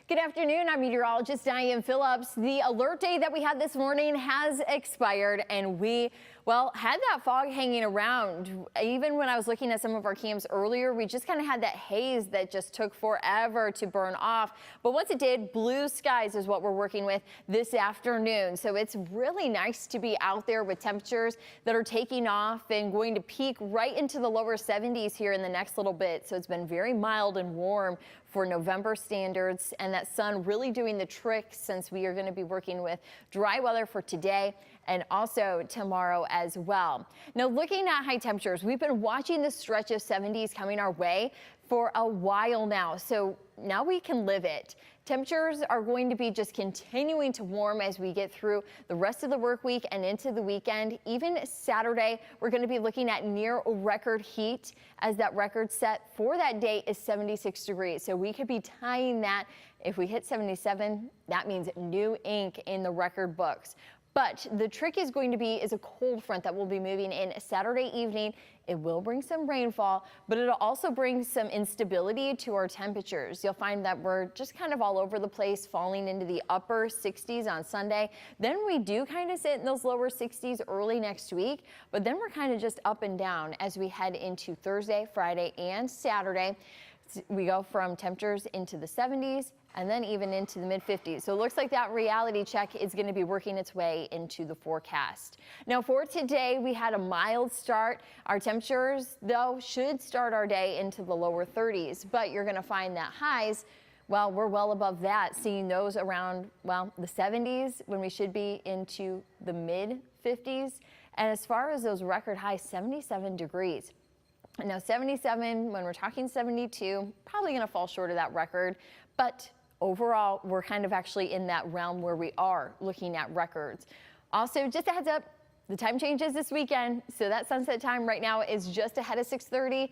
Good afternoon. I'm meteorologist Diane Phillips. The alert day that we had this morning has expired, and we, had that fog hanging around. Even when I was looking at some of our cams earlier, we just kind of had that haze that just took forever to burn off. But once it did, blue skies is what we're working with this afternoon. So it's really nice to be out there with temperatures that are taking off and going to peak right into the lower 70s here in the next little bit. So it's been very mild and warm for November standards, and that sun really doing the trick since we are going to be working with dry weather for today and also tomorrow as well. Now, looking at high temperatures, we've been watching the stretch of 70s coming our way for a while now, so now we can live it. Temperatures are going to be just continuing to warm as we get through the rest of the work week and into the weekend. Even Saturday, we're going to be looking at near record heat, as that record set for that day is 76 degrees. So we could be tying that. If we hit 77, that means new ink in the record books. But the trick is going to be a cold front that will be moving in Saturday evening. It will bring some rainfall, but it'll also bring some instability to our temperatures. You'll find that we're just kind of all over the place, falling into the upper 60s on Sunday. Then we do kind of sit in those lower 60s early next week, but then we're kind of just up and down as we head into Thursday, Friday, and Saturday. We go from temperatures into the 70s and then even into the mid 50s. So it looks like that reality check is going to be working its way into the forecast. Now for today, we had a mild start. Our temperatures, though, should start our day into the lower 30s, but you're going to find that highs, well, we're well above that, seeing those around, the 70s when we should be into the mid 50s. And as far as those record highs, 77 degrees. Now 77, when we're talking 72, probably going to fall short of that record, but overall, we're kind of actually in that realm where we are looking at records. Also, just a heads up, the time changes this weekend, so that sunset time right now is just ahead of 6:30.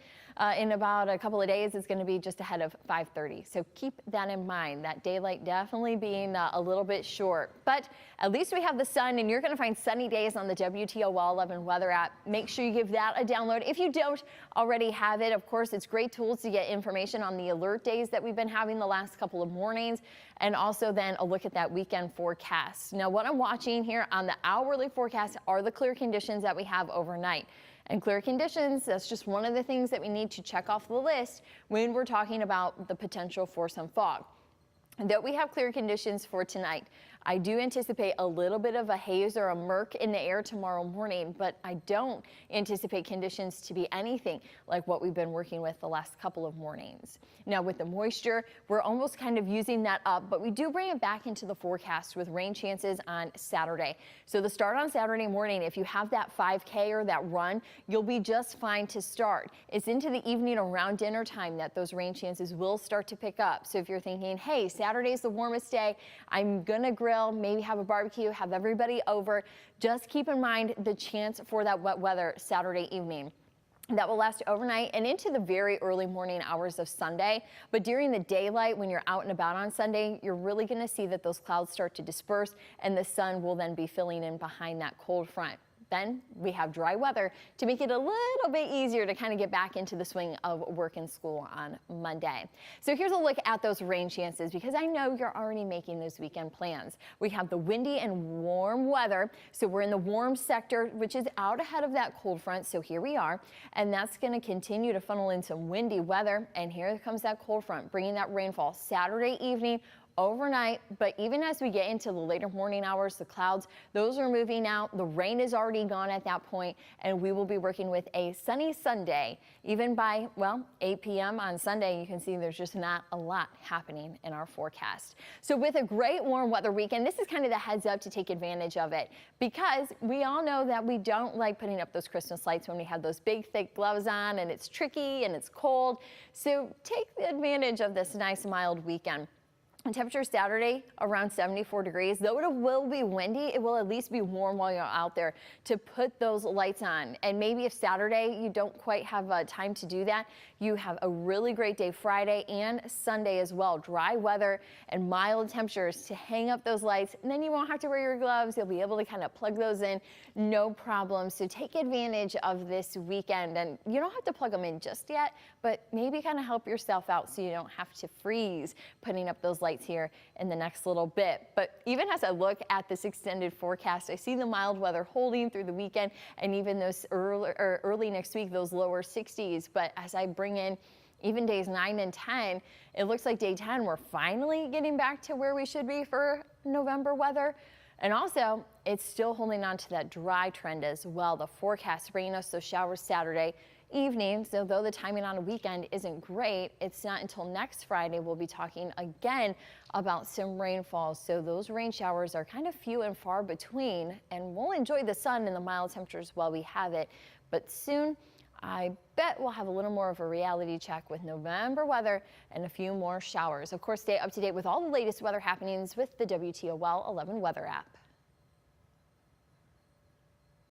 In about a couple of days, it's going to be just ahead of 5:30. So keep that in mind, that daylight definitely being a little bit short. But at least we have the sun, and you're going to find sunny days on the WTOL 11 weather app. Make sure you give that a download if you don't already have it. Of course, it's great tools to get information on the alert days that we've been having the last couple of mornings, and also then a look at that weekend forecast. Now, what I'm watching here on the hourly forecast are the clear conditions that we have overnight. And clear conditions, that's just one of the things that we need to check off the list when we're talking about the potential for some fog. And though we have clear conditions for tonight, I do anticipate a little bit of a haze or a murk in the air tomorrow morning, but I don't anticipate conditions to be anything like what we've been working with the last couple of mornings. Now with the moisture, we're almost kind of using that up, but we do bring it back into the forecast with rain chances on Saturday. So the start on Saturday morning, if you have that 5K or that run, you'll be just fine to start. It's into the evening around dinner time that those rain chances will start to pick up. So if you're thinking, hey, Saturday's the warmest day, I'm gonna grill, maybe have a barbecue, have everybody over, just keep in mind the chance for that wet weather Saturday evening. That will last overnight and into the very early morning hours of Sunday. But during the daylight, when you're out and about on Sunday, you're really going to see that those clouds start to disperse and the sun will then be filling in behind that cold front. Then we have dry weather to make it a little bit easier to kind of get back into the swing of work and school on Monday. So here's a look at those rain chances, because I know you're already making those weekend plans. We have the windy and warm weather. So we're in the warm sector, which is out ahead of that cold front. So here we are, and that's going to continue to funnel in some windy weather. And here comes that cold front, bringing that rainfall Saturday evening, overnight. But even as we get into the later morning hours, the clouds, those are moving out. The rain is already gone at that point, and we will be working with a sunny Sunday. Even by, 8 p.m. on Sunday, you can see there's just not a lot happening in our forecast. So with a great warm weather weekend, this is kind of the heads up to take advantage of it, because we all know that we don't like putting up those Christmas lights when we have those big, thick gloves on and it's tricky and it's cold. So take advantage of this nice mild weekend. Temperature Saturday around 74 degrees. Though it will be windy, it will at least be warm while you're out there to put those lights on. And maybe if Saturday you don't quite have time to do that, you have a really great day Friday and Sunday as well. Dry weather and mild temperatures to hang up those lights, and then you won't have to wear your gloves. You'll be able to kind of plug those in, no problem. So take advantage of this weekend, and you don't have to plug them in just yet, but maybe kind of help yourself out so you don't have to freeze putting up those lights highlights here in the next little bit. But even as I look at this extended forecast, I see the mild weather holding through the weekend and even those early next week, those lower 60s. But as I bring in even days 9 and 10, it looks like day 10, we're finally getting back to where we should be for November weather. And also, it's still holding on to that dry trend as well. The forecast bringing us those showers Saturday evening. So though the timing on a weekend isn't great, it's not until next Friday we'll be talking again about some rainfalls. So those rain showers are kind of few and far between, and we'll enjoy the sun and the mild temperatures while we have it. But soon, I bet we'll have a little more of a reality check with November weather and a few more showers. Of course, stay up to date with all the latest weather happenings with the WTOL 11 weather app.